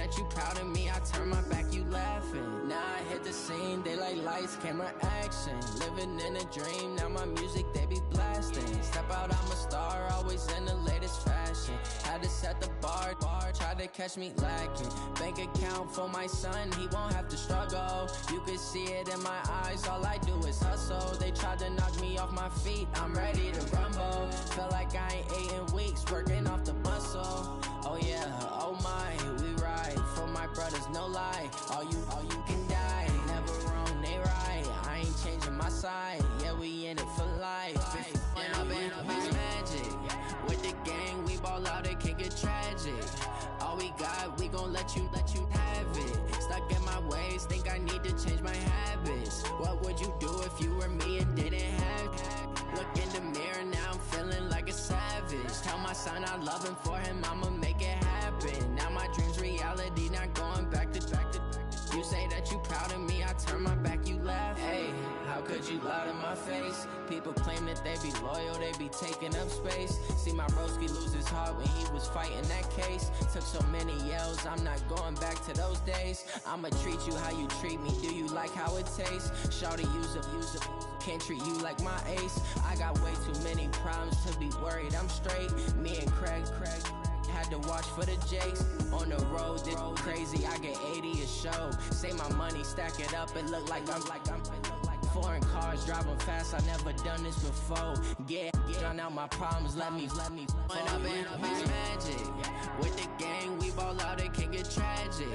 that you proud of me, I turn my back, you laughing. Now I hit the scene, they like lights, camera, action. Living in a dream, now my music, they be blasting. Step out, I'm a star, always in the latest fashion. Had to set the bar, try to catch me lacking. Bank account for my son, he won't have to struggle. You can see it in my eyes, all I do is hustle. They tried to knock me off my feet, I'm ready to rumble. Feel like I ain't ate in weeks, working off the muscle. Oh yeah, oh my, we ride for my brothers, no lie. All you can die, never wrong, they right. I ain't changing my side, yeah, we in it for life. And I've been magic with the gang, we ball out, it can get tragic. All we got, we gon' let you have it. Stuck in my ways, think I need to change my habits. What would you do if you were me and didn't have it? Look in the mirror, now I'm feeling like a savage. Tell my son I love him, for him I'ma make it happen. Now my dream's reality, not going back to. You say that you proud of me, I turn my back, you laugh. Hey, how could you lie to my face? People claim that they be loyal, they be taking up space. See my broski lose his heart when he was fighting that case. Took so many yells, I'm not going back to those days. I'ma treat you how you treat me, do you like how it tastes? Shawty, use it, can't treat you like my ace. I got way too many problems to be worried, I'm straight. Me and Craig had to watch for the Jakes. On the road, this crazy, I get 80 a show. Say my money, stack it up, it look like I'm foreign cars, driving fast, I never done this before. Drown out my problems, let me When I've been magic with the gang, we ball out, it can get tragic.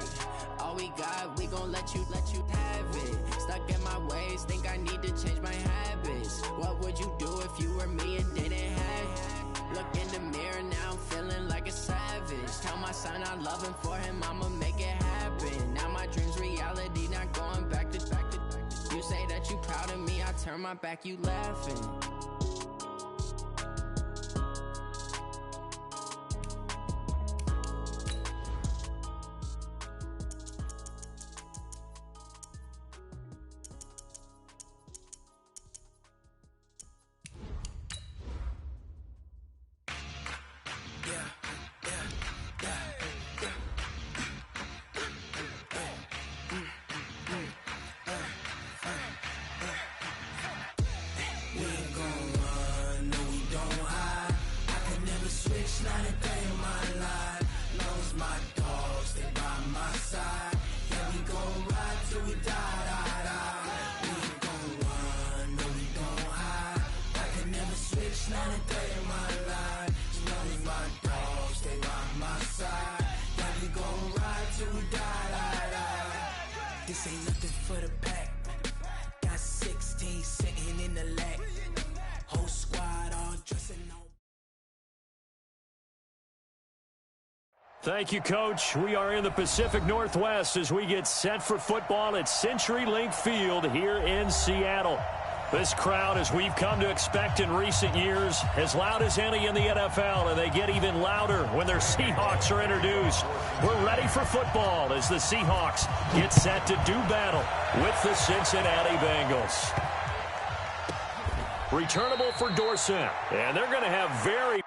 All we got, we gon' let you have it. Stuck in my ways, think I need to change my habits. What would you do if you were me and didn't have it? Look in the mirror, now I'm feeling like a savage. Tell my son I love him, for him I'ma make it happen. Now my dream's reality, not going back to. You say that you proud of me, I turn my back, you laughing. This ain't nothing for the pack. Got 16 sitting in the lag. Whole squad all dressing on. Thank you, Coach. We are in the Pacific Northwest as we get set for football at CenturyLink Field here in Seattle. This crowd, as we've come to expect in recent years, as loud as any in the NFL, and they get even louder when their Seahawks are introduced. We're ready for football as the Seahawks get set to do battle with the Cincinnati Bengals. Returnable for Dorsett, and they're going to have very...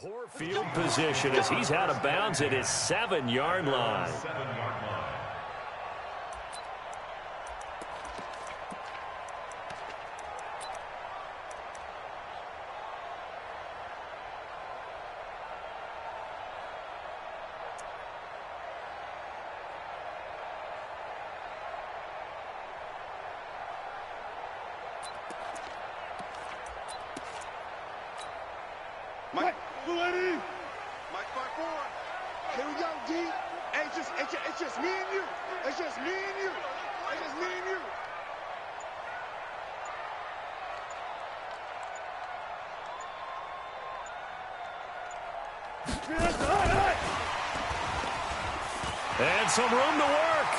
Poor field position as he's out of bounds at his 7-yard line. Mike, Mike 5-4. Here we go, D. Hey, it's just me and you. It's just me and you. It's just me and you. And some room to work.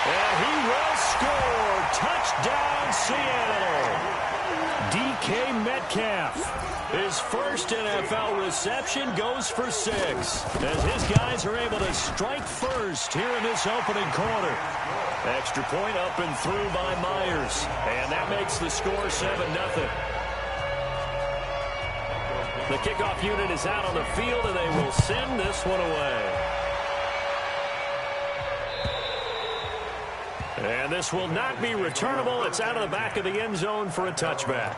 And he will score. Touchdown, Seattle. DK Metcalf. His first NFL reception goes for 6 as his guys are able to strike first here in this opening quarter. Extra point up and through by Myers. And that makes the score 7-0. The kickoff unit is out on the field, and they will send this one away. And this will not be returnable. It's out of the back of the end zone for a touchback.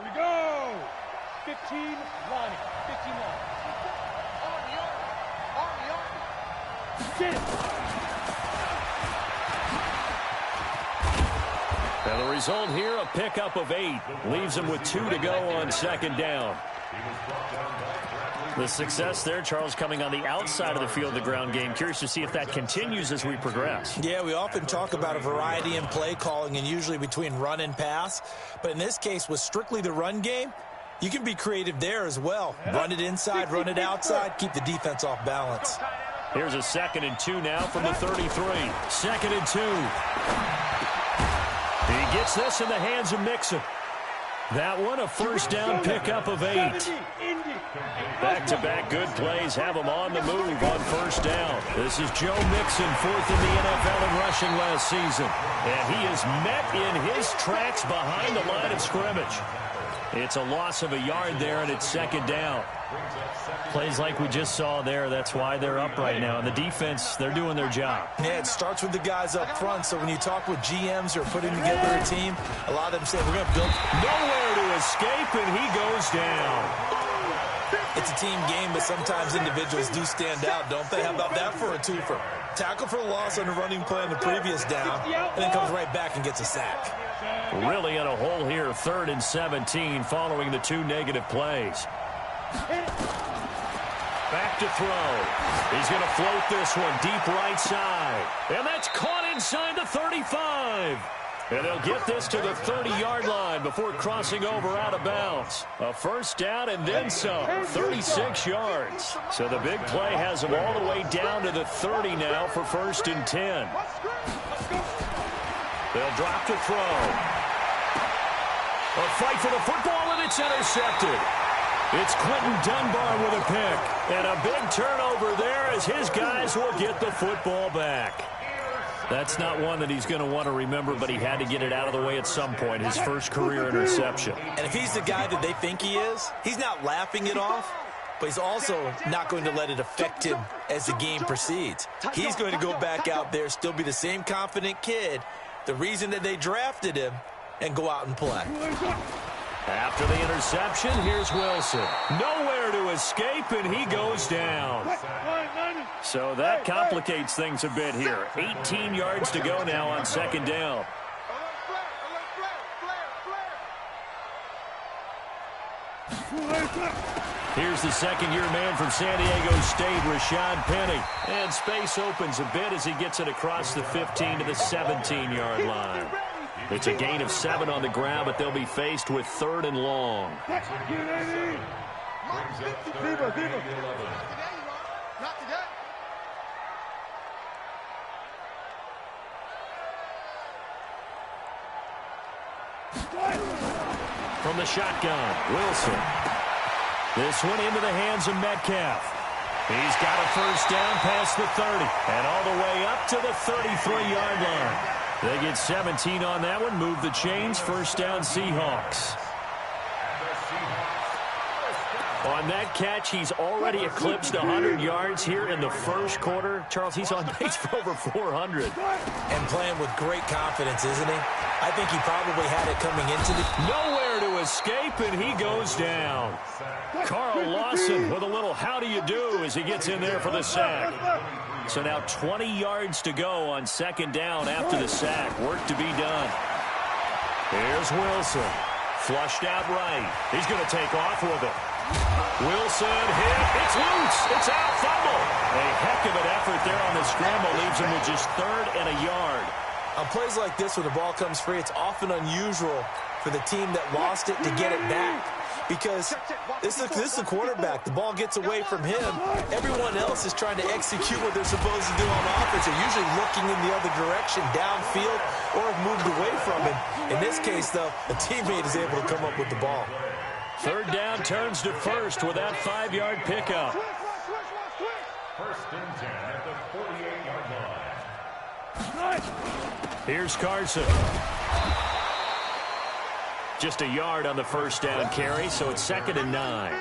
We go! 15 line. 15 line. Sit. And the result here, a pickup of 8. Leaves them with 2 to go on second down. The success there, Charles, coming on the outside of the field, the ground game. Curious to see if that continues as we progress. Yeah, we often talk about a variety in play calling and usually between run and pass. But in this case, with strictly the run game, you can be creative there as well. Run it inside, run it outside, keep the defense off balance. Here's a 2nd and 2 now from the 33. 2nd and 2. He gets this in the hands of Mixon. That one, a first down pickup of 8. Back-to-back good plays have him on the move on first down. This is Joe Mixon, 4th in the NFL in rushing last season. And he is met in his tracks behind the line of scrimmage. It's a loss of a yard there, and it's second down. Plays like we just saw there. That's why they're up right now. And the defense, they're doing their job. Yeah, it starts with the guys up front. So when you talk with GMs who are putting together a team, a lot of them say, we're going to build. Nowhere to escape, and he goes down. It's a team game, but sometimes individuals do stand out, don't they? How about that for a twofer? Tackle for loss on the running play on the previous down, and then comes right back and gets a sack. Really in a hole here, 3rd and 17 following the 2 negative plays. Back to throw. He's going to float this one deep right side. And that's caught inside the 35. And they'll get this to the 30-yard line before crossing over out of bounds. A first down and then some, 36 yards. So the big play has them all the way down to the 30 now for 1st and 10. They'll drop to throw. A fight for the football, and it's intercepted. It's Quentin Dunbar with a pick. And a big turnover there as his guys will get the football back. That's not one that he's going to want to remember, but he had to get it out of the way at some point, his first career interception. And if he's the guy that they think he is, he's not laughing it off, but he's also not going to let it affect him as the game proceeds. He's going to go back out there, still be the same confident kid, the reason that they drafted him, and go out and play. After the interception, here's Wilson. Nowhere to escape, and he goes down. So that complicates things a bit here. 18 yards to go now on second down. Here's the second-year man from San Diego State, Rashad Penny. And space opens a bit as he gets it across the 15 to the 17-yard line. It's a gain of 7 on the ground, but they'll be faced with 3rd and long. From the shotgun, Wilson. This one into the hands of Metcalf. He's got a first down past the 30 and all the way up to the 33-yard line. They get 17 on that one, move the chains, first down Seahawks. On that catch, he's already eclipsed 100 yards here in the first quarter. Charles, he's on pace for over 400. And playing with great confidence, isn't he? I think he probably had it coming into the... Nowhere to escape, and he goes down. Carl Lawson with a little how do you do as he gets in there for the sack. So now 20 yards to go on second down after the sack. Work to be done. Here's Wilson. Flushed out right. He's going to take off with it. Wilson hit. It's loose. It's out. Fumble. A heck of an effort there on the scramble. Leaves him with just 3rd and a yard. On plays like this where the ball comes free, it's often unusual for the team that lost it to get it back. Because this is the quarterback. The ball gets away from him. Everyone else is trying to execute what they're supposed to do on offense. They're usually looking in the other direction, downfield, or have moved away from it. In this case, though, a teammate is able to come up with the ball. 3rd down turns to 1st with that 5-yard pickup. 1st and 10 at the 48-yard line. Here's Carson. Just a yard on the 1st down carry, so it's 2nd and 9.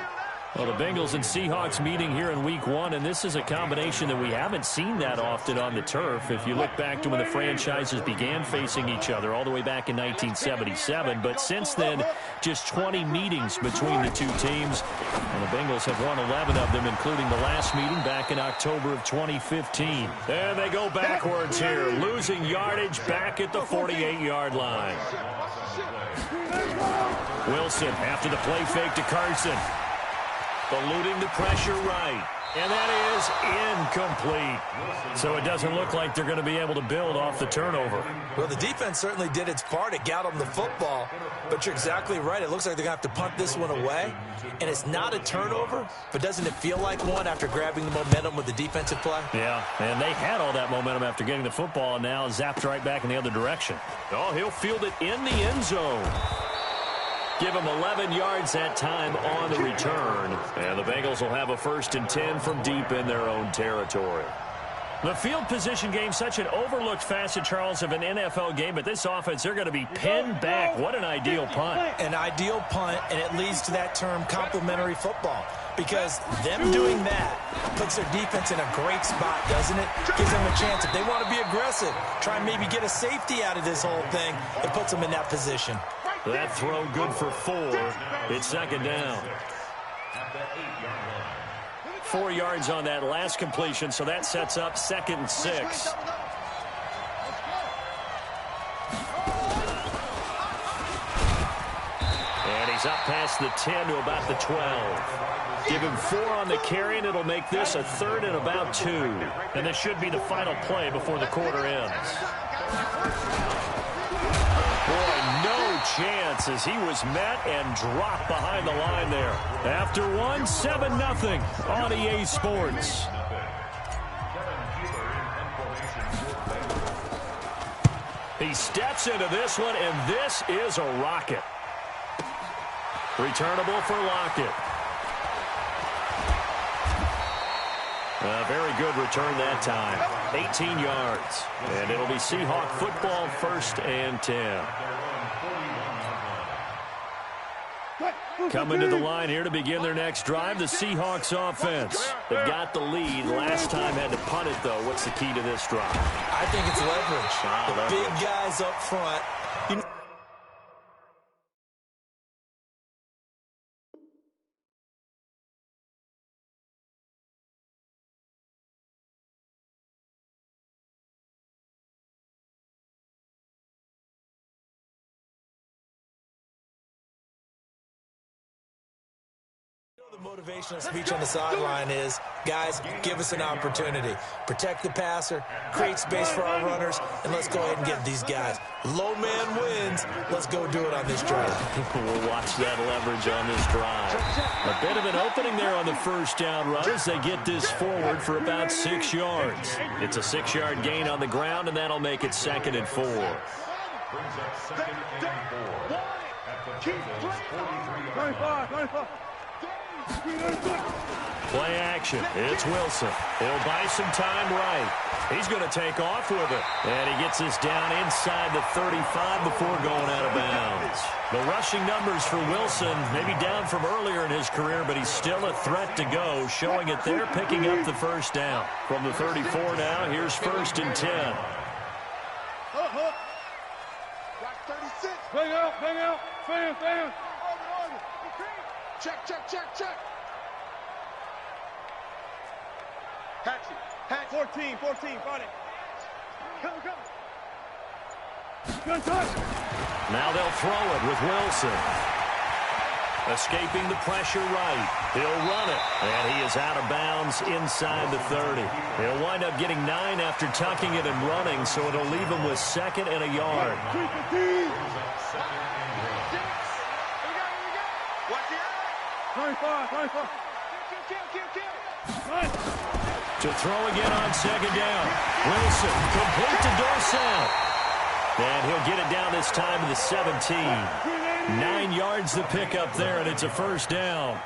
Well, the Bengals and Seahawks meeting here in Week 1, and this is a combination that we haven't seen that often on the turf. If you look back to when the franchises began facing each other all the way back in 1977, but since then, just 20 meetings between the two teams, and the Bengals have won 11 of them, including the last meeting back in October of 2015. And they go backwards here, losing yardage back at the 48-yard line. Wilson after the play fake to Carson. Eluding the pressure right. And that is incomplete. So it doesn't look like they're going to be able to build off the turnover. Well, the defense certainly did its part. It got them the football. But you're exactly right. It looks like they're going to have to punt this one away. And it's not a turnover, but doesn't it feel like one after grabbing the momentum with the defensive play? Yeah, and they had all that momentum after getting the football, and now zapped right back in the other direction. Oh, he'll field it in the end zone. Give him 11 yards that time on the return. And the Bengals will have a 1st and 10 from deep in their own territory. The field position game, such an overlooked facet, Charles, of an NFL game, but this offense, they're going to be pinned back. What an ideal punt. An ideal punt, and it leads to that term complementary football. Because them doing that puts their defense in a great spot, doesn't it? Gives them a chance. If they want to be aggressive, try and maybe get a safety out of this whole thing, it puts them in that position. That throw good for 4. It's 2nd down. 4 yards on that last completion, so that sets up 2nd and 6. And he's up past the 10 to about the 12. Give him 4 on the carry, and it'll make this a 3rd and about 2. And this should be the final play before the quarter ends. Boy, no chance as he was met and dropped behind the line there. After one, 7-0 on EA Sports. He steps into this one, and this is a rocket. Returnable for Lockett. A very good return that time. 18 yards. And it'll be Seahawk football, 1st and 10. Coming to the line here to begin their next drive, the Seahawks offense. They've got the lead. Last time had to punt it, though. What's the key to this drive? I think it's leverage. Big guys up front. The motivational speech on the sideline is, guys, give us an opportunity. Protect the passer, create space for our runners, and let's go ahead and get these guys. Low man wins. Let's go do it on this drive. We'll watch that leverage on this drive. A bit of an opening there on the 1st down run as they get this forward for about 6 yards. It's a 6-yard gain on the ground, and that'll make it 2nd and 4. Brings up 2nd and 4 at the Bengals' 43-yard line. Play action. It's Wilson. He'll buy some time right. He's going to take off with it. And he gets this down inside the 35 before going out of bounds. The rushing numbers for Wilson, maybe down from earlier in his career, but he's still a threat to go, showing it there, picking up the 1st down. From the 34 now, here's 1st and 10. Rock 36. Bang out, fan. Check. Hatchet. 14, fight it. Come. Good touch. Now they'll throw it with Wilson. Escaping the pressure right. He'll run it. And he is out of bounds inside the 30. He'll wind up getting 9 after tucking it and running, so it'll leave him with 2nd and a yard. Watch it. 25. Nice. To throw again on 2nd down. Wilson, complete to Dorsett. And he'll get it down this time to the 17. 9 yards to pick up there, and it's a 1st down.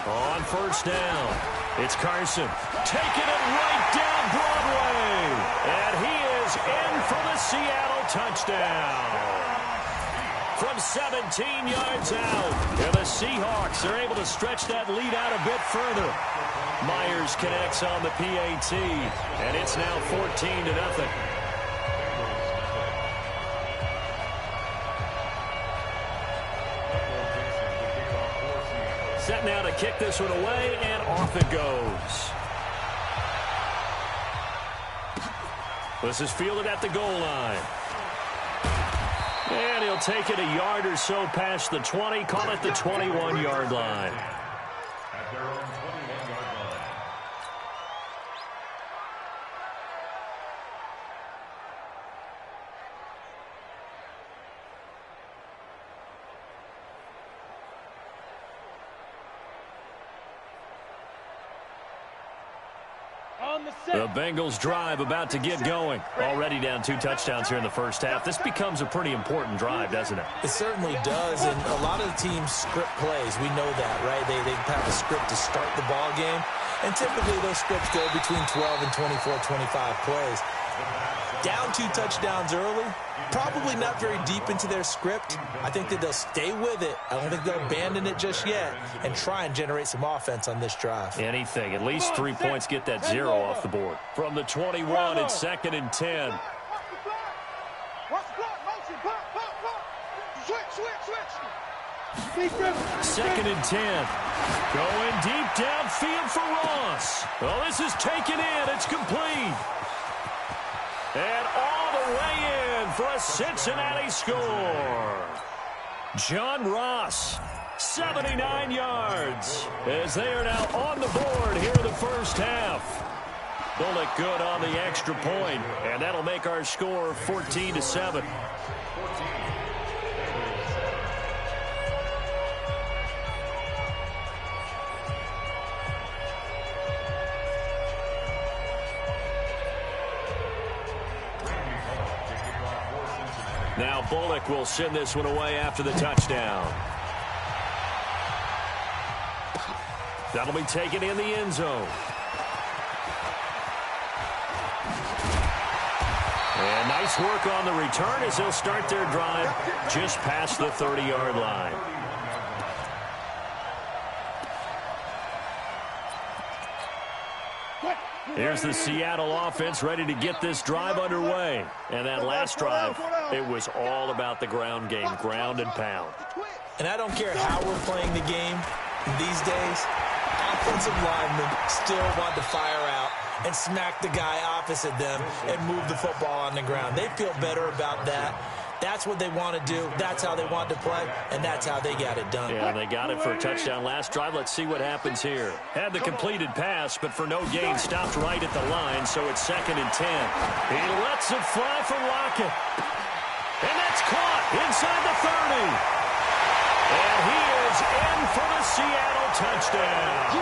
On 1st down, it's Carson. Taking it right down Broadway. And he is in for the Seattle touchdown. From 17 yards out. And the Seahawks are able to stretch that lead out a bit further. Myers connects on the PAT, and it's now 14-0. Set now to kick this one away, and off it goes. This is fielded at the goal line. And he'll take it a yard or so past the 20, call it the 21-yard line. At their own 21-yard line. The Bengals drive about to get going. Already down 2 touchdowns here in the first half. This becomes a pretty important drive, doesn't it? It certainly does, and a lot of the teams script plays. We know that, right? They have a script to start the ball game, and typically those scripts go between 12 and 24, 25 plays. Down 2 touchdowns early, probably not very deep into their script. I think that they'll stay with it. I don't think they'll abandon it just yet and try and generate some offense on this drive. Anything. At least 3 points, get that 0 off the board. From the 21, it's 2nd and 10. Watch the block. Motion. Pop. Switch. 2nd and 10. Going deep downfield for Ross. Well, this is taken in. It's complete. And all the way in for a Cincinnati score. John Ross, 79 yards, as they are now on the board here in the first half. Bullock good on the extra point, and that'll make our score 14-7. Now Bullock will send this one away after the touchdown. That'll be taken in the end zone. And nice work on the return as they'll start their drive just past the 30-yard line. Here's the Seattle offense ready to get this drive underway. And that last drive, it was all about the ground game, ground and pound. And I don't care how we're playing the game these days, offensive linemen still want to fire out and smack the guy opposite them and move the football on the ground. They feel better about that. That's what they want to do. That's how they want to play, and that's how they got it done. Yeah, they got it for a touchdown last drive. Let's see what happens here. Had the completed pass, but for no gain, stopped right at the line, so it's 2nd and 10. He lets it fly for Lockett. And that's caught inside the 30. And he is in for the Seattle touchdown.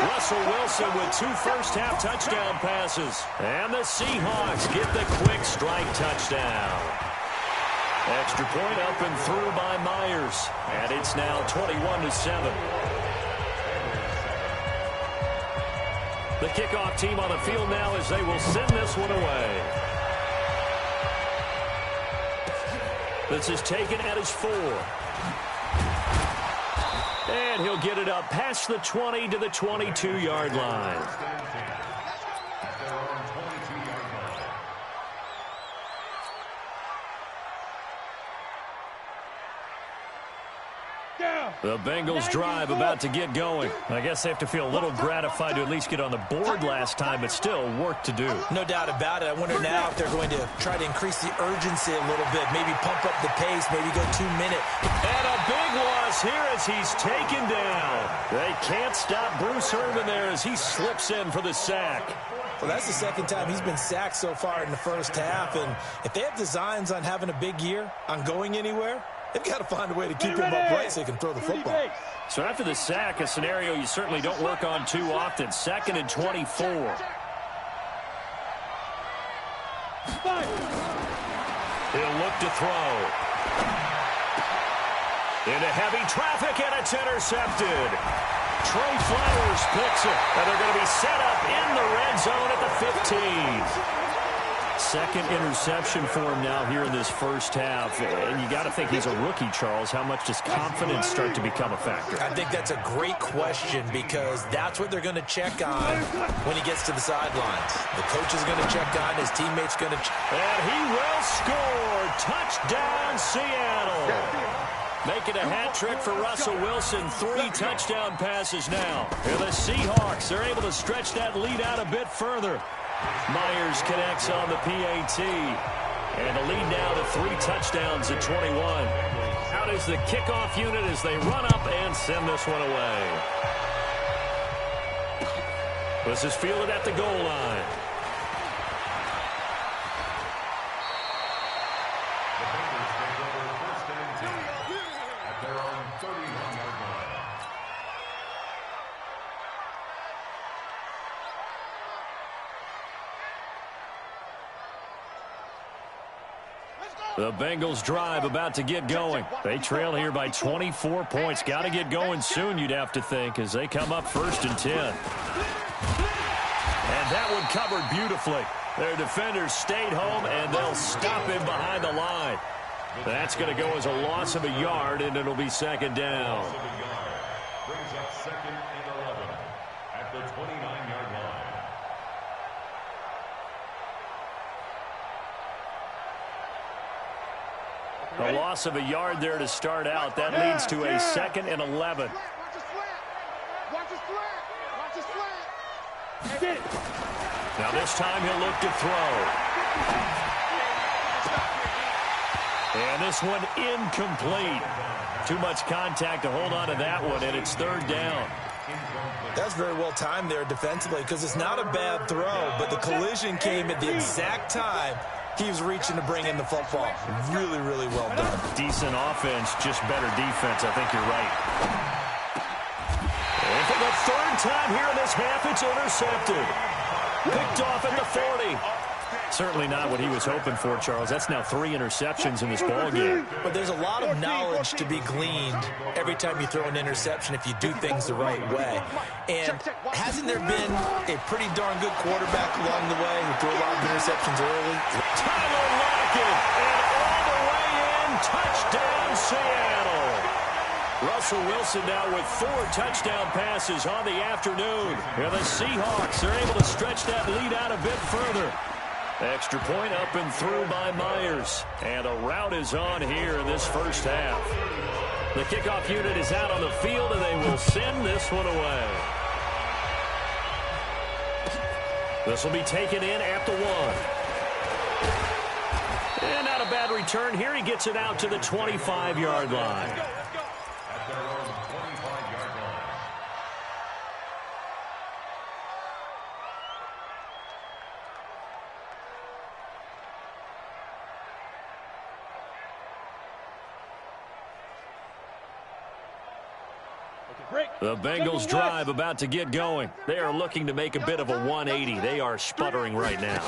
Russell Wilson with 2 first-half touchdown passes. And the Seahawks get the quick strike touchdown. Extra point up and through by Myers. And it's now 21-7. The kickoff team on the field now as they will send this one away. This is taken at his 4. And he'll get it up past the 20 to the 22-yard line. Down. The Bengals drive about to get going. I guess they have to feel a little gratified to at least get on the board last time, but still work to do. No doubt about it. I wonder now if they're going to try to increase the urgency a little bit, maybe pump up the pace, maybe go 2 minutes. And a big loss here as he's taken down. They can't stop Bruce Irvin there as he slips in for the sack. Well, that's the second time he's been sacked so far in the first half, and if they have designs on having a big year, on going anywhere, they've got to find a way to keep him upright so they can throw the football. So after the sack, a scenario you certainly don't work on too often. 2nd and 24. He'll look to throw. Into heavy traffic, and it's intercepted. Trey Flowers picks it, and they're going to be set up in the red zone at the 15. Second interception for him now here in this first half. And you got to think he's a rookie, Charles. How much does confidence start to become a factor? I think that's a great question because that's what they're going to check on when he gets to the sidelines. The coach is going to check on, his teammates going to check. And he will score. Touchdown, Seattle. Making a hat trick for Russell Wilson. 3 touchdown passes now. And the Seahawks are able to stretch that lead out a bit further. Myers connects on the PAT. And a lead now to 3 touchdowns at 21. Out is the kickoff unit as they run up and send this one away. This is fielded at the goal line. The Bengals drive about to get going. They trail here by 24 points. Got to get going soon, you'd have to think, as they come up 1st and 10. And that one covered beautifully. Their defenders stayed home, and they'll stop him behind the line. That's going to go as a loss of a yard, and it'll be 2nd down. Brings up 2nd and 11 at the 29-yard line. A loss of a yard there to start out. That leads to a 2nd and 11. Now this time he'll look to throw. And this one incomplete. Too much contact to hold on to that one, and it's 3rd down. That's very well timed there defensively because it's not a bad throw, but the collision came at the exact time he was reaching to bring in the football. Really, really well done. Decent offense, just better defense. I think you're right. And for the 3rd time here in this half, it's intercepted. Picked off at the 40. Certainly not what he was hoping for, Charles. That's now 3 interceptions in this ballgame. But there's a lot of knowledge to be gleaned every time you throw an interception if you do things the right way. And hasn't there been a pretty darn good quarterback along the way who threw a lot of interceptions early? Tyler Lockett, and all the way in, touchdown Seattle. Russell Wilson now with 4 touchdown passes on the afternoon. And the Seahawks are able to stretch that lead out a bit further. Extra point up and through by Myers. And a rout is on here in this first half. The kickoff unit is out on the field, and they will send this one away. This will be taken in at the 1. And not a bad return here. He gets it out to the 25-yard line. At their own 25-yard line. The Bengals drive about to get going. They are looking to make a bit of a 180. They are sputtering right now.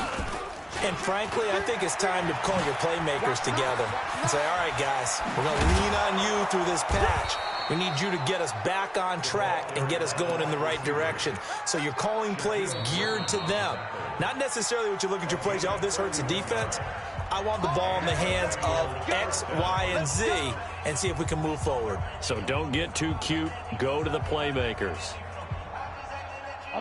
And frankly, I think it's time to call your playmakers together and say, all right, guys, we're going to lean on you through this patch. We need you to get us back on track and get us going in the right direction. So you're calling plays geared to them. Not necessarily what you look at your plays, oh, this hurts the defense. I want the ball in the hands of X, Y, and Z and see if we can move forward. So don't get too cute. Go to the playmakers.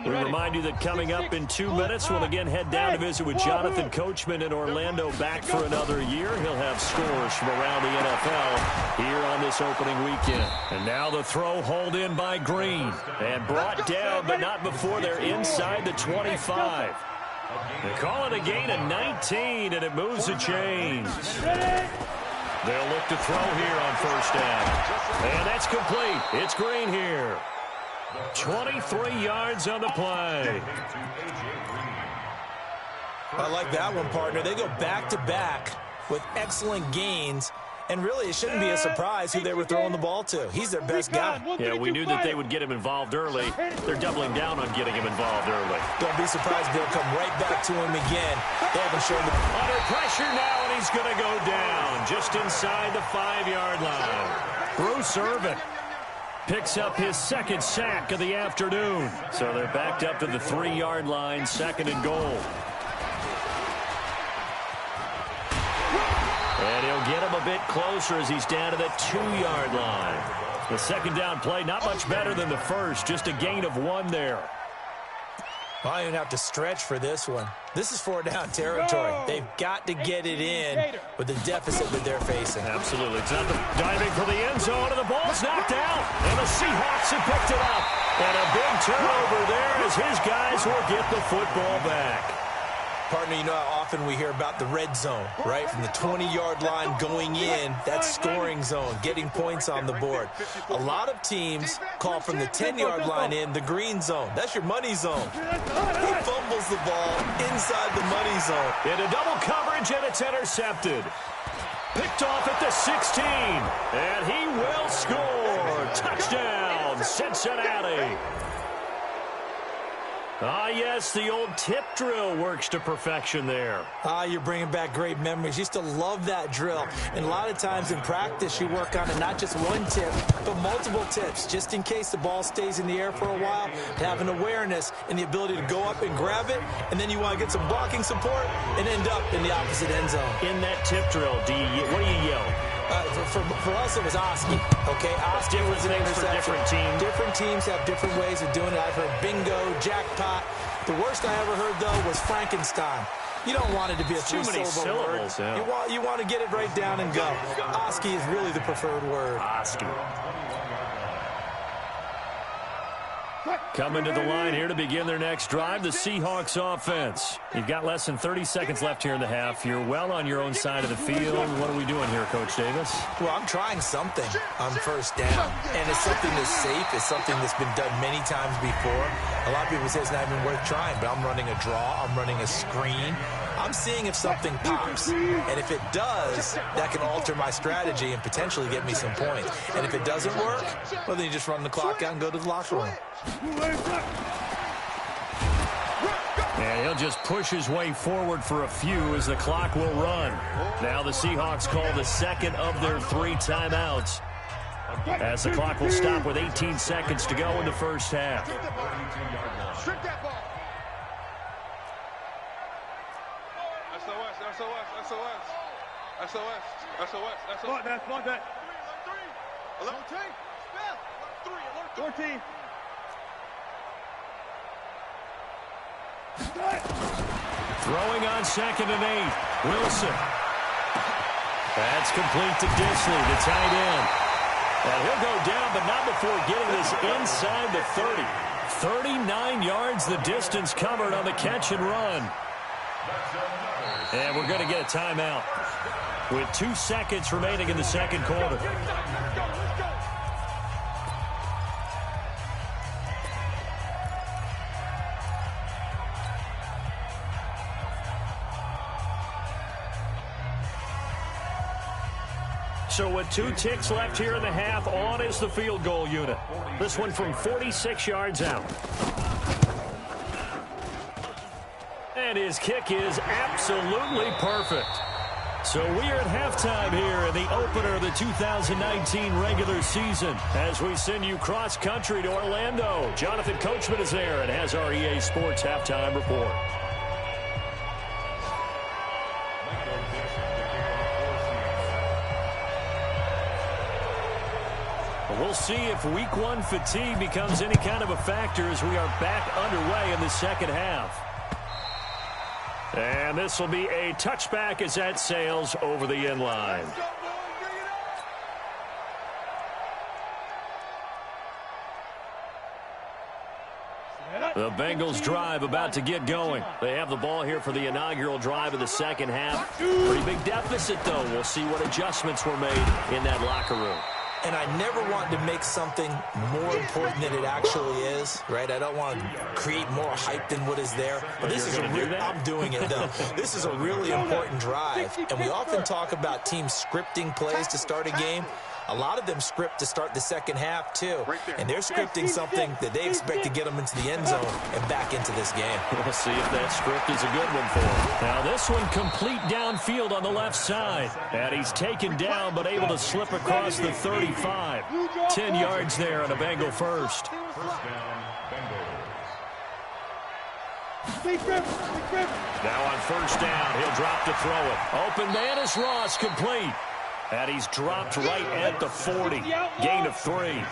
We remind you that coming up in 2 minutes, we'll again head down to visit with Jonathan Coachman in Orlando, back for another year. He'll have scores from around the NFL here on this opening weekend. And now the throw hauled in by Green and brought down, but not before they're inside the 25. They call it a gain of 19, and it moves the chains. They'll look to throw here on first down. And that's complete. It's Green here. 23 yards on the play. I like that one, partner. They go back-to-back with excellent gains. And really, it shouldn't be a surprise who they were throwing the ball to. He's their best guy. Yeah, we knew that they would get him involved early. They're doubling down on getting him involved early. Don't be surprised they'll come right back to him again. They haven't shown the... Under pressure now, and he's going to go down just inside the 5-yard line. Bruce Irvin picks up his second sack of the afternoon. So they're backed up to the 3-yard line, second and goal. And he'll get him a bit closer as he's down to the 2-yard line. The second down play, not much better than the first, just a gain of 1 there. Well, I don't even have to stretch for this one. This is 4-down territory. They've got to get it in with the deficit that they're facing. Absolutely. It's not diving for the end zone, and the ball's knocked out. And the Seahawks have picked it up. And a big turnover there as his guys will get the football back. Partner, you know how often we hear about the red zone, right? From the 20-yard line going in, that scoring zone, getting points on the board. A lot of teams call from the 10-yard line in the green zone. That's your money zone. He fumbles the ball inside the money zone. Into double coverage, and it's intercepted. Picked off at the 16, and he will score. Touchdown, Cincinnati. Ah, yes, the old tip drill works to perfection there. Ah, you're bringing back great memories. Used to love that drill. And a lot of times in practice, you work on it, not just one tip, but multiple tips, just in case the ball stays in the air for a while, to have an awareness and the ability to go up and grab it, and then you want to get some blocking support and end up in the opposite end zone. In that tip drill, what do you yell? For us, it was Oski. Okay, Oski was an interception. For different teams. Different teams have different ways of doing it. I've heard bingo, jackpot. The worst I ever heard, though, was Frankenstein. You don't want it to be a three-syllable word. Yeah. You want to get it right down and go. Oski is really the preferred word. Oski. Coming to the line here to begin their next drive, the Seahawks offense. You've got less than 30 seconds left here in the half. You're well on your own side of the field. What are we doing here, Coach Davis? Well, I'm trying something on first down, and it's something that's safe. It's something that's been done many times before. A lot of people say it's not even worth trying, but I'm running a draw. I'm running a screen. I'm seeing if something pops, and if it does, that can alter my strategy and potentially get me some points. And if it doesn't work, well, then you just run the clock out and go to the locker room. And he'll just push his way forward for a few as the clock will run. Now the Seahawks call the second of their 3 timeouts, as the clock will stop with 18 seconds to go in the first half. Spot that. 14. Throwing on 2nd and 8. Wilson. That's complete to Disley, the tight end. And he'll go down, but not before getting this inside the 30. 39 yards the distance covered on the catch and run. And we're going to get a timeout with 2 seconds remaining in the second quarter. So with 2 ticks left here in the half, on is the field goal unit. This one from 46 yards out. And his kick is absolutely perfect. So we are at halftime here in the opener of the 2019 regular season as we send you cross-country to Orlando. Jonathan Coachman is there and has our EA Sports halftime report. We'll see if week one fatigue becomes any kind of a factor as we are back underway in the second half. And this will be a touchback as that sails over the end line. The Bengals drive about to get going. They have the ball here for the inaugural drive of the second half. Pretty big deficit, though. We'll see what adjustments were made in that locker room. And I never want to make something more important than it actually is, right? I don't want to create more hype than what is there. But this is I'm doing it, though. This is a really important drive. And we often talk about teams scripting plays to start a game. A lot of them script to start the second half, too. And they're scripting something that they expect to get them into the end zone and back into this game. We'll see if that script is a good one for him. Now this one complete downfield on the left side. And he's taken down but able to slip across the 35. 10 yards there on a Bengal first. First down, Bengals. Now on first down, he'll drop to throw it. Open man is Ross, complete. And he's dropped right at the 40. Gain of 3.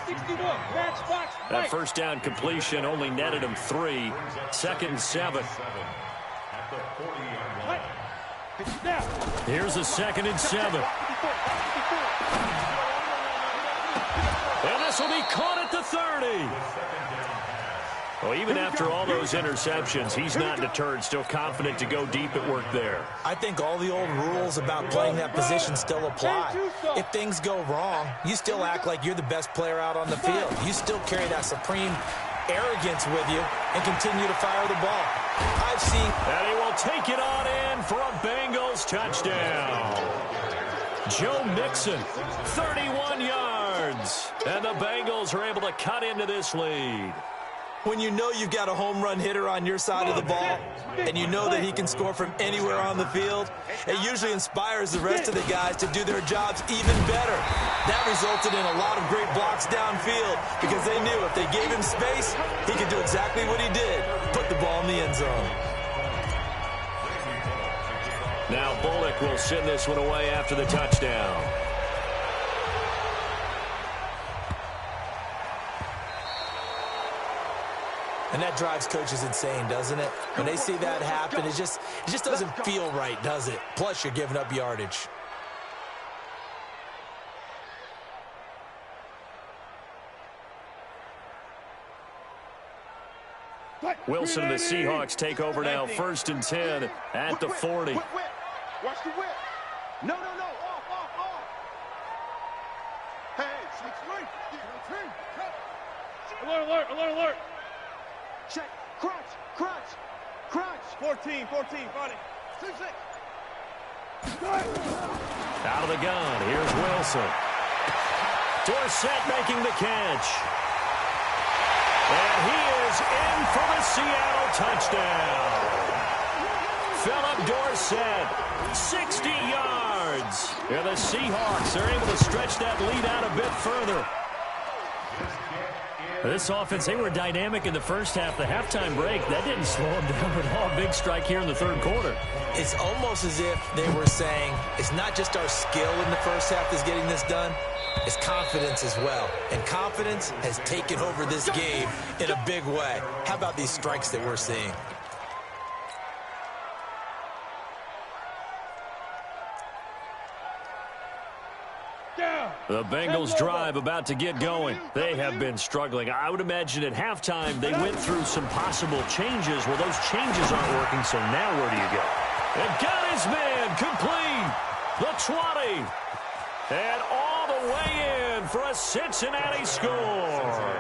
That first down completion only netted him 3. Second and 7. Here's a second and 7. And this will be caught at the 30. Well, even after all those interceptions, he's not deterred, still confident to go deep at work there. I think all the old rules about playing that position still apply. If things go wrong, you still act like you're the best player out on the field. You still carry that supreme arrogance with you and continue to fire the ball. I've seen... And he will take it on in for a Bengals touchdown. Joe Mixon, 31 yards. And the Bengals are able to cut into this lead. When you know you've got a home run hitter on your side of the ball and you know that he can score from anywhere on the field, it usually inspires the rest of the guys to do their jobs even better. That resulted in a lot of great blocks downfield because they knew if they gave him space, he could do exactly what he did, put the ball in the end zone. Now Bullock will send this one away after the touchdown. And that drives coaches insane, doesn't it? When they see that happen, it just doesn't feel right, does it? Plus, you're giving up yardage. Wilson and the Seahawks take over now, 1st and 10 at the 40. Watch the whip. No. Off. Hey, 6-3. Alert. Check. Crunch. 14, buddy. 6. Out of the gun, here's Wilson. Dorsett making the catch. And he is in for the Seattle touchdown. Philip Dorsett, 60 yards. And the Seahawks are able to stretch that lead out a bit further. This offense, they were dynamic in the first half. The halftime break, that didn't slow them down at all. Big strike here in the third quarter. It's almost as if they were saying, it's not just our skill in the first half that's getting this done, it's confidence as well. And confidence has taken over this game in a big way. How about these strikes that we're seeing? The Bengals drive about to get going. They have been struggling. I would imagine at halftime they went through some possible changes. Well, those changes aren't working, so now where do you go? And got his man complete. The 20. And all the way in for a Cincinnati score.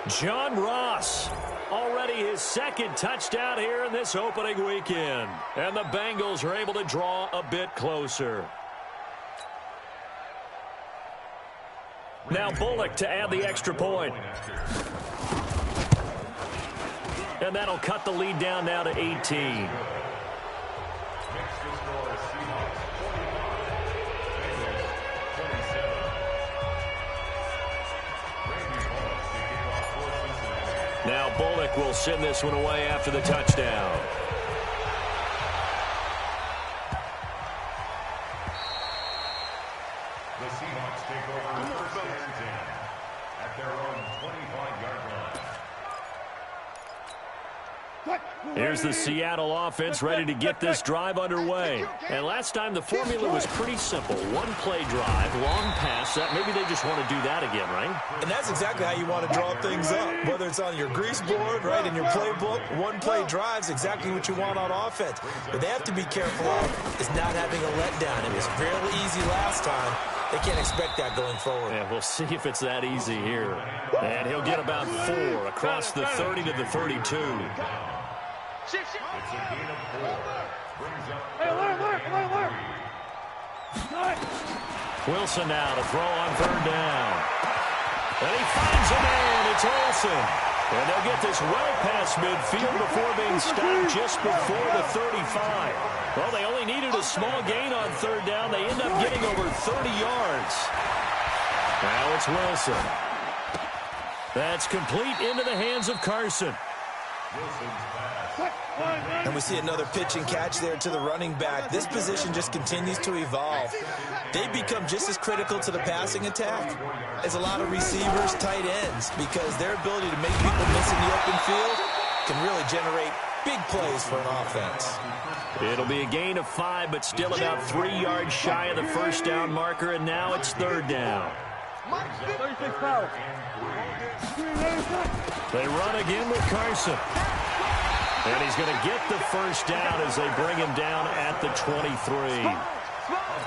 John Ross, already his second touchdown here in this opening weekend. And the Bengals are able to draw a bit closer. Now Bullock to add the extra point. And that'll cut the lead down now to 18. Now Bullock will send this one away after the touchdown. The Seahawks take over 1st and 10. Here's the Seattle offense ready to get this drive underway. And last time the formula was pretty simple. One play drive, long pass. That maybe they just want to do that again, right? And that's exactly how you want to draw things up. Whether it's on your grease board, right, in your playbook, one play drive's exactly what you want on offense. But they have to be careful of is not having a letdown. It was fairly easy last time. They can't expect that going forward. Yeah, we'll see if it's that easy here. And he'll get about 4 across the 30 to the 32. It's a gain of 4. Brings up Wilson now to throw on third down. And he finds a man. It's Olsen. And they'll get this well past midfield before being stopped just before the 35. Well, they only needed a small gain on third down. They end up getting over 30 yards. Now it's Wilson. That's complete into the hands of Carson. And we see another pitch and catch there to the running back. This position just continues to evolve. They become just as critical to the passing attack as a lot of receivers, tight ends, because their ability to make people miss in the open field can really generate big plays for an offense. It'll be a gain of 5, but still about 3 yards shy of the first down marker, and now it's third down. They run again with Carson. And he's going to get the first down as they bring him down at the 23.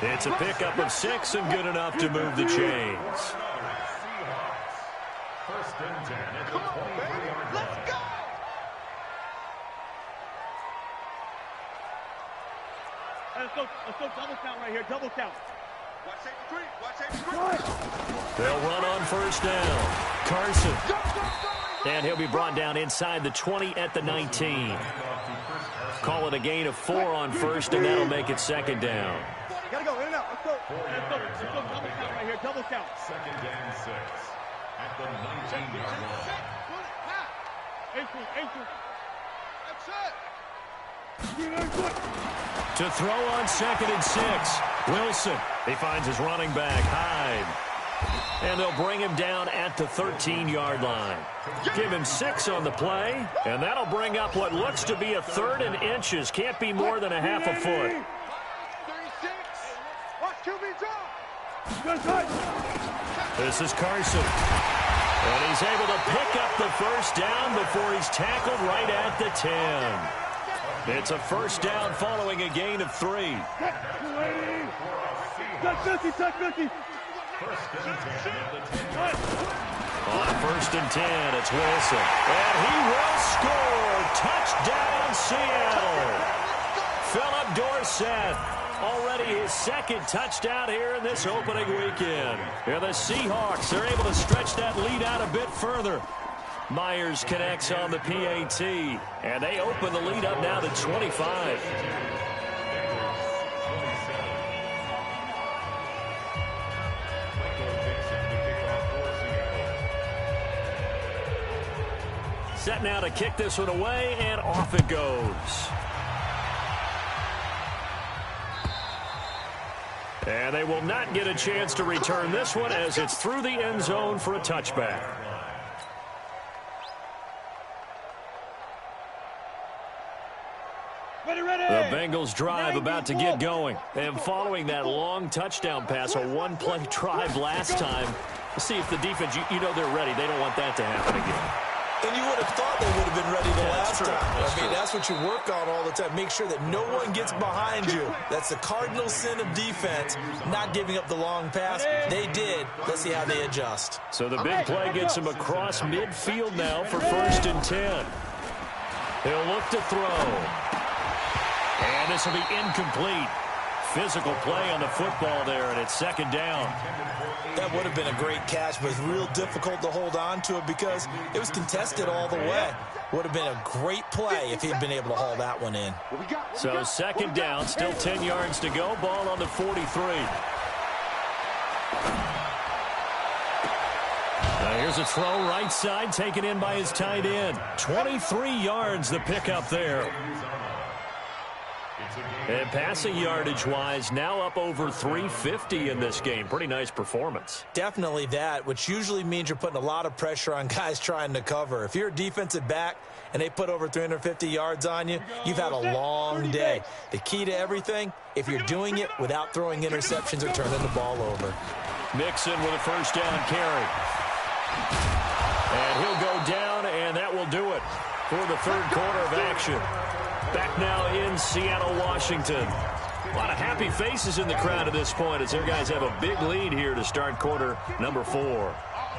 It's a pickup of 6 and good enough to move the chains. First and 10 at the 23-yard line. Let's go! Let's go double count right here, double count. Watch safety screen, watch safety screen. They'll run on first down. Carson. And he'll be brought down inside the 20 at the 19. Call it a gain of 4 on first, and that'll make it second down. Gotta go, in and out. Let's go double count right here, double count. Second and 6 at the 19-yard line. To throw on second and 6. Wilson. He finds his running back, Hyde. And they'll bring him down at the 13-yard line. Give him 6 on the play, and that'll bring up what looks to be a third and inches. Can't be more than a half a foot. 36. Watch QB drop. This is Carson. And he's able to pick up the first down before he's tackled right at the 10. It's a first down following a gain of 3. First and 10 at the 10-yard line. On first and 10, it's Wilson. And he will score. Touchdown, Seattle. Philip Dorsett. Already his second touchdown here in this opening weekend. And the Seahawks are able to stretch that lead out a bit further. Myers connects on the PAT. And they open the lead up now to 25. Set now to kick this one away, and off it goes. And they will not get a chance to return this one as it's through the end zone for a touchback. The Bengals drive about to get going. And following that long touchdown pass, a one-play drive last time, we'll see if the defense, you know they're ready. They don't want that to happen again. And you would have thought they would have been ready the last time. I mean, that's what you work on all the time. Make sure that no one gets behind you. That's the cardinal sin of defense, not giving up the long pass. They did. Let's see how they adjust. So the big play gets him across midfield now for first and 10. He'll look to throw. And this will be incomplete. Physical play on the football there, and it's second down. That would have been a great catch, but it's real difficult to hold on to it because it was contested all the way. Would have been a great play if he'd been able to haul that one in. So second down, still 10 yards to go. Ball on the 43. Now here's a throw right side, taken in by his tight end. 23 yards the pickup there. It's And passing yardage-wise, now up over 350 in this game. Pretty nice performance. Definitely that, which usually means you're putting a lot of pressure on guys trying to cover. If you're a defensive back and they put over 350 yards on you, you've had a long day. The key to everything, if you're doing it without throwing interceptions or turning the ball over. Mixon with a first down carry. And he'll go down, and that will do it for the third quarter of action. Back now in Seattle, Washington. A lot of happy faces in the crowd at this point as their guys have a big lead here to start quarter number 4.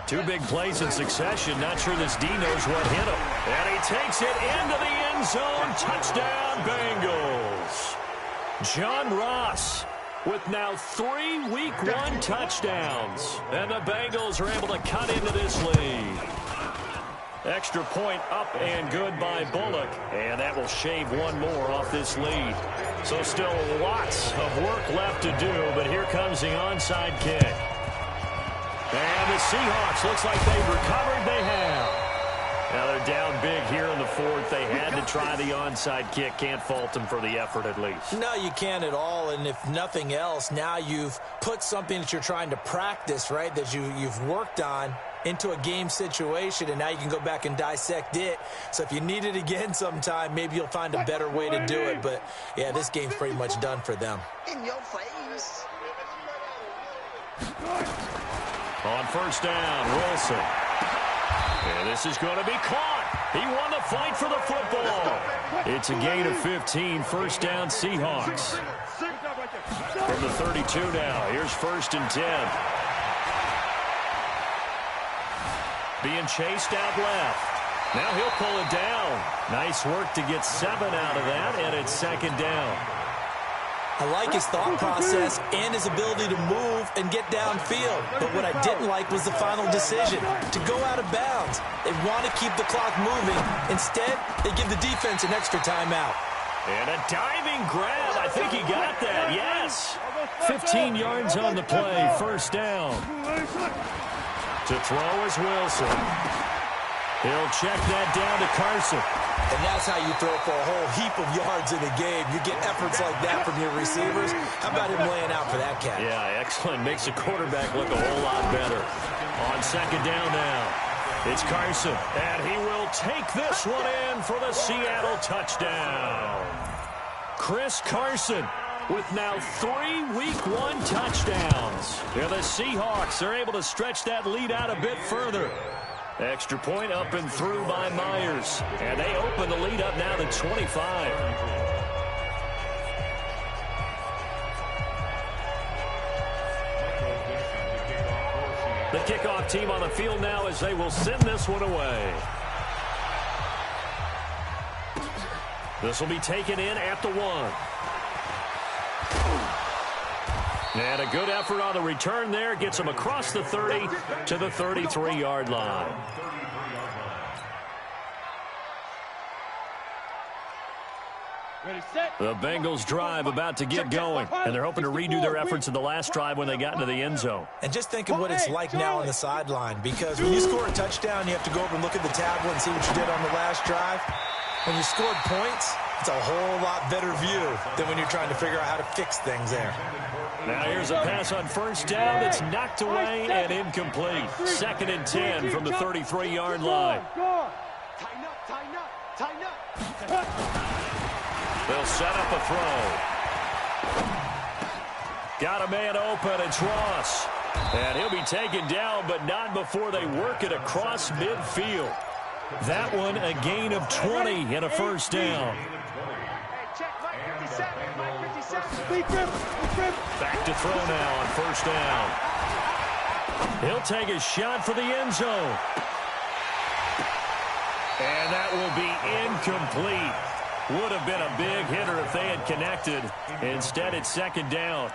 2 big plays in succession. Not sure this D knows what hit him. And he takes it into the end zone. Touchdown, Bengals. John Ross with now 3 Week 1 touchdowns. And the Bengals are able to cut into this lead. Extra point up and good by Bullock. And that will shave one more off this lead. So still lots of work left to do, but here comes the onside kick. And the Seahawks, looks like they've recovered. They have. Now they're down big here in the fourth. They had to try the onside kick. Can't fault them for the effort at least. No, you can't at all. And if nothing else, now you've put something that you're trying to practice, right, that you've worked on into a game situation, and now you can go back and dissect it. So if you need it again sometime, maybe you'll find a better way to do it. But, yeah, this game's pretty much done for them. In your face. On first down, Wilson. And this is going to be caught. He won the fight for the football. It's a gain of 15. First down, Seahawks. From the 32 now. Here's first and 10. Being chased out left. Now he'll pull it down. Nice work to get 7 out of that, and it's second down. I like his thought process and his ability to move and get downfield. But what I didn't like was the final decision, to go out of bounds. They want to keep the clock moving. Instead, they give the defense an extra timeout. And a diving grab. I think he got that, yes. 15 yards on the play, first down. To throw is Wilson. He'll check that down to Carson. And that's how you throw for a whole heap of yards in a game. You get efforts like that from your receivers. How about him laying out for that cat? Yeah, excellent. Makes the quarterback look a whole lot better. On second down now, it's Carson. And he will take this one in for the Seattle touchdown. Chris Carson with now 3 Week 1 touchdowns. Yeah, the Seahawks are able to stretch that lead out a bit further. Extra point up and through by Myers. And they open the lead up now to 25. The kickoff team on the field now as they will send this one away. This will be taken in at the 1. And a good effort on the return there. Gets him across the 30 to the 33-yard line. The Bengals drive about to get going. And they're hoping to redo their efforts in the last drive when they got into the end zone. And just think of what it's like now on the sideline. Because when you score a touchdown, you have to go over and look at the tablet and see what you did on the last drive. When you scored points, it's a whole lot better view than when you're trying to figure out how to fix things there. Now here's a pass on first down that's knocked away and incomplete. Second and 10 from the 33-yard line. They'll set up a throw. Got a man open. It's Ross. And he'll be taken down, but not before they work it across midfield. That one a gain of 20 and a first down. Back to throw now on first down. He'll take a shot for the end zone. And that will be incomplete. Would have been a big hitter if they had connected. Instead, it's second down.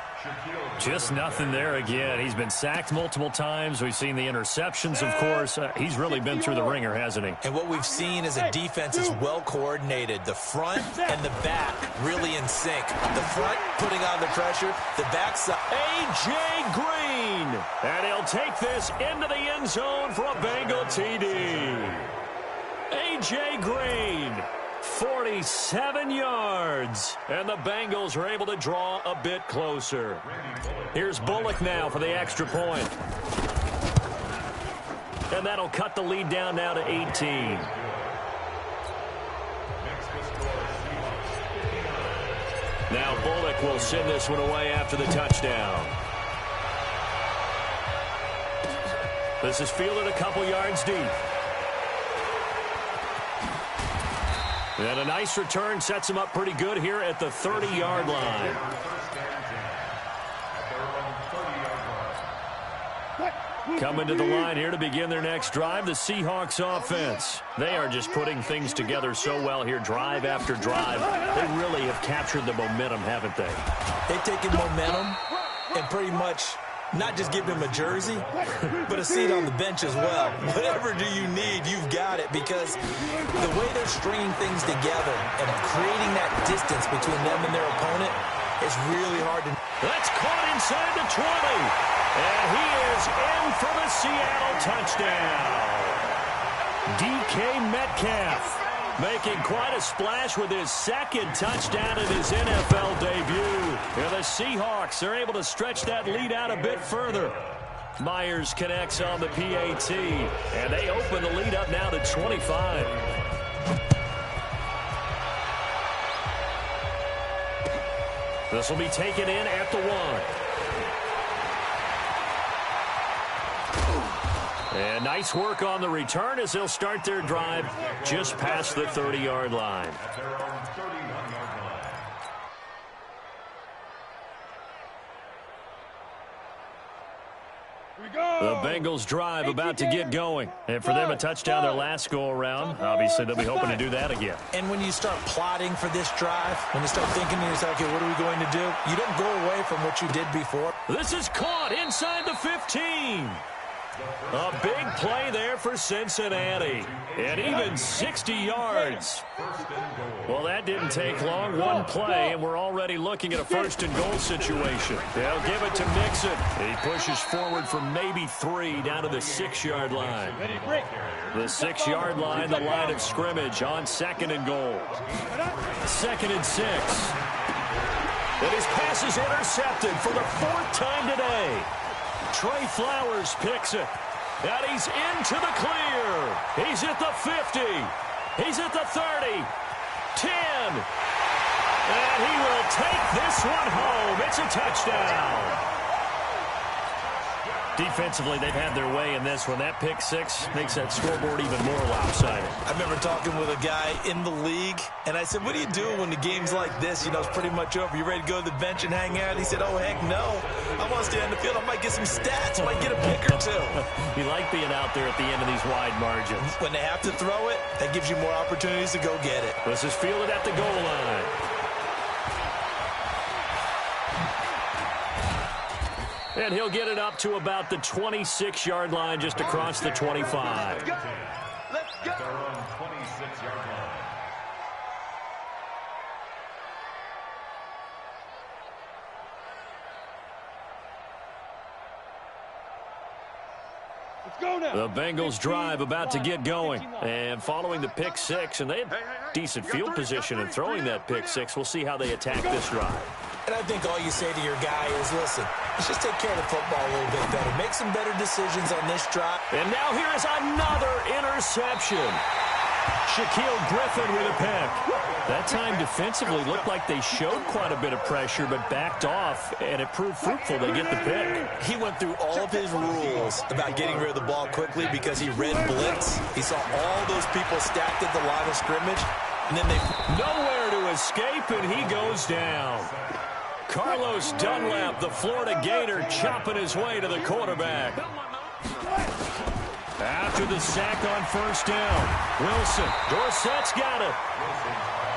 Just nothing there again. He's been sacked multiple times. We've seen the interceptions, of course. He's really been through the ringer, hasn't he? And what we've seen is a defense is well coordinated. The front and the back really in sync. The front putting on the pressure. The backside. A.J. Green. And he'll take this into the end zone for a Bengal TD. A.J. Green. 47 yards. And the Bengals are able to draw a bit closer. Here's Bullock now for the extra point. And that'll cut the lead down now to 18. Now Bullock will send this one away after the touchdown. This is fielded a couple yards deep. And a nice return sets him up pretty good here at the 30-yard line. Coming to the line here to begin their next drive, the Seahawks offense. They are just putting things together so well here, drive after drive. They really have captured the momentum, haven't they? They've taken momentum and pretty much not just give him a jersey, but a seat on the bench as well. Whatever do you need, you've got it, because the way they're stringing things together and creating that distance between them and their opponent is really hard to... That's caught inside the 20. And he is in for the Seattle touchdown. DK Metcalf making quite a splash with his second touchdown in his NFL debut. And the Seahawks are able to stretch that lead out a bit further. Myers connects on the PAT, and they open the lead up now to 25. This will be taken in at the 1. And nice work on the return as they'll start their drive just past the 30-yard line. The Bengals drive about to get going. And for them, a touchdown their last go-around. Obviously, they'll be hoping to do that again. And when you start plotting for this drive, when you start thinking to yourself, okay, what are we going to do? You don't go away from what you did before. This is caught inside the 15. A big play there for Cincinnati. And even 60 yards. Well, that didn't take long. One play, and we're already looking at a first-and-goal situation. They'll give it to Mixon. He pushes forward for maybe 3 down to the 6-yard line. The 6-yard line, the line of scrimmage on 2nd and goal. 2nd and 6. And his pass is intercepted for the 4th time today. Trey Flowers picks it. And he's into the clear. He's at the 50. He's at the 30. 10. And he will take this one home. It's a touchdown. Defensively, they've had their way in this one. That pick 6 makes that scoreboard even more lopsided. I remember talking with a guy in the league, and I said, what do you do when the game's like this? You know, it's pretty much over. You ready to go to the bench and hang out? He said, oh, heck no. I want to stay on the field. I might get some stats. I might get a pick or 2. You like being out there at the end of these wide margins. When they have to throw it, that gives you more opportunities to go get it. This is fielded at the goal line. And he'll get it up to about the 26-yard line, just across the 25. Let's go. They're on 26-yard line. Let's go now. The Bengals drive about to get going. And following the pick 6, and they have decent field position in throwing that pick 6. We'll see how they attack this drive. And I think all you say to your guy is, listen, let's just take care of the football a little bit better. Make some better decisions on this drive. And now here is another interception. Shaquille Griffin with a pick. That time defensively looked like they showed quite a bit of pressure, but backed off, and it proved fruitful. They get the pick. He went through all of his rules about getting rid of the ball quickly because he read blitz. He saw all those people stacked at the line of scrimmage, and then they... Nowhere to escape, and he goes down. Carlos Dunlap, the Florida Gator, chopping his way to the quarterback. After the sack on first down, Wilson, Dorsett's got it.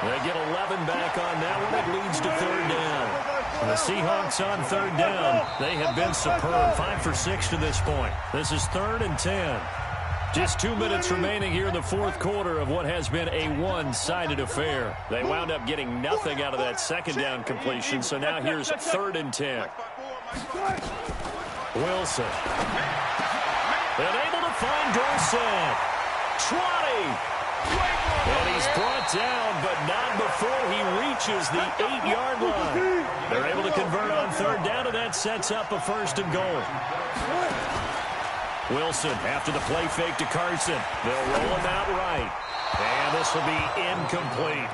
They get 11 back on that one. It leads to 3rd down. The Seahawks on 3rd down. They have been superb, 5 for 6 to this point. This is 3rd and 10. Just 2 minutes remaining here in the 4th quarter of what has been a one-sided affair. They wound up getting nothing out of that 2nd down completion, so now here's 3rd and 10. Wilson. And able to find Dorsett. 20. And he's brought down, but not before he reaches the 8-yard line. They're able to convert on third down, and that sets up a first and goal. Wilson after the play fake to Carson. They'll roll him out right. And this will be incomplete.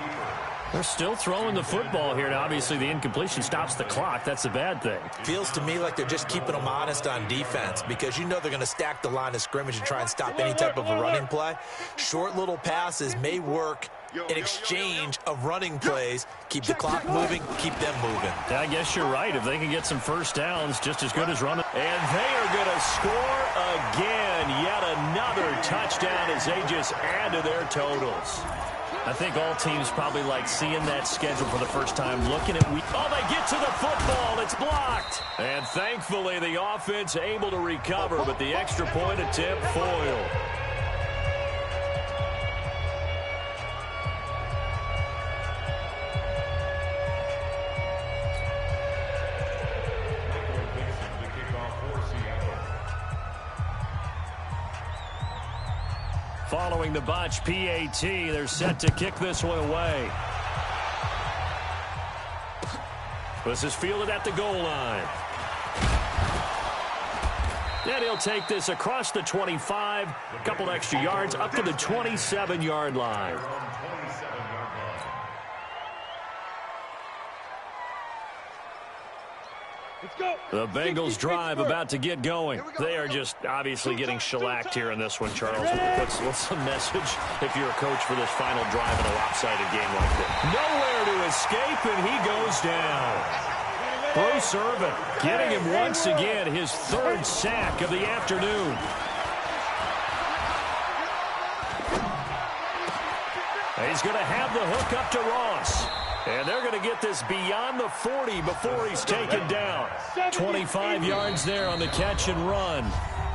They're still throwing the football here. Now, obviously, the incompletion stops the clock. That's a bad thing. Feels to me like they're just keeping them honest on defense because you know they're going to stack the line of scrimmage and try and stop any type of a running play. Short little passes may work in exchange of running plays. Keep the clock moving, keep them moving. I guess you're right. If they can get some first downs, just as good as running. And they are going to score again. Yet another touchdown as they just add to their totals. I think all teams probably like seeing that schedule for the first time, looking at oh, they get to the football. It's blocked. And thankfully, the offense able to recover, but the extra point attempt foiled. Following the botch PAT, they're set to kick this one away. This is fielded at the goal line. And he'll take this across the 25, a couple extra yards, up to the 27-yard line. The Bengals drive about to get going. They are just obviously getting shellacked here in this one, Charles. What's the message if you're a coach for this final drive in a lopsided game like this? Nowhere to escape, and he goes down. Bruce Irvin getting him once again, his third sack of the afternoon. He's going to have the hook up to Ross. And they're going to get this beyond the 40 before he's taken down. 25 yards there on the catch and run.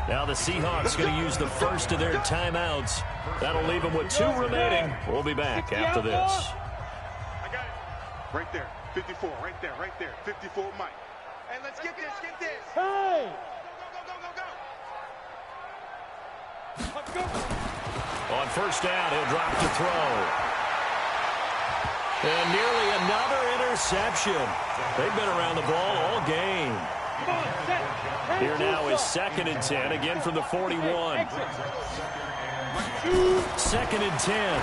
Now the Seahawks going to use the first of their timeouts. That'll leave them with 2 remaining. We'll be back after this. I got it. Right there. 54. Right there. 54, Mike. Hey, let's get this. Hey! Go. On first down, he'll drop to throw. And nearly another interception. They've been around the ball all game. Here now is 2nd and 10, again from the 41. 2nd and 10.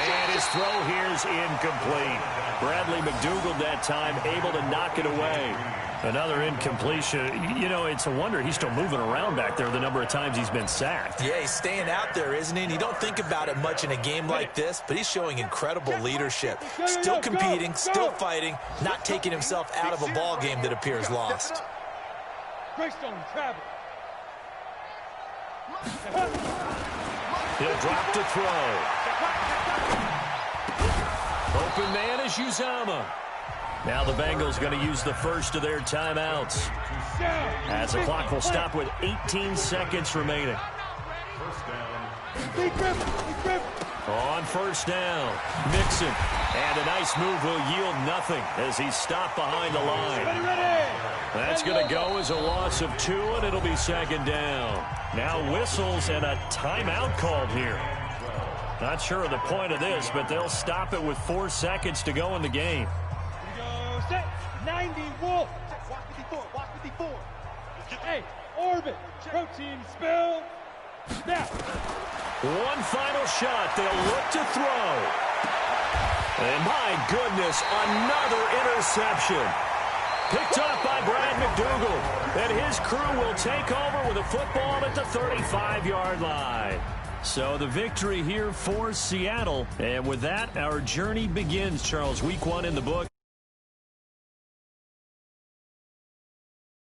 And his throw here is incomplete. Bradley McDougald that time able to knock it away. Another incompletion. You know, it's a wonder he's still moving around back there the number of times he's been sacked. Yeah, he's staying out there, isn't he? And you don't think about it much in a game like this, but he's showing incredible leadership. Still competing, still fighting, not taking himself out of a ball game that appears lost. Greystone, travel. He'll drop to throw. Open man is Uzama. Now the Bengals going to use the first of their timeouts. As the clock will stop with 18 seconds remaining. On first down, Mixon. And a nice move will yield nothing as he's stopped behind the line. That's going to go as a loss of 2, and it'll be 2nd down. Now whistles and a timeout called here. Not sure of the point of this, but they'll stop it with 4 seconds to go in the game. Set 90 Wolf. Watch 54. Hey, Orbit. Protein spill. Now. One final shot. They'll look to throw. And my goodness, another interception. Picked up by Brad McDougald. And his crew will take over with a football at the 35-yard line. So the victory here for Seattle. And with that, our journey begins, Charles. Week 1 in the book.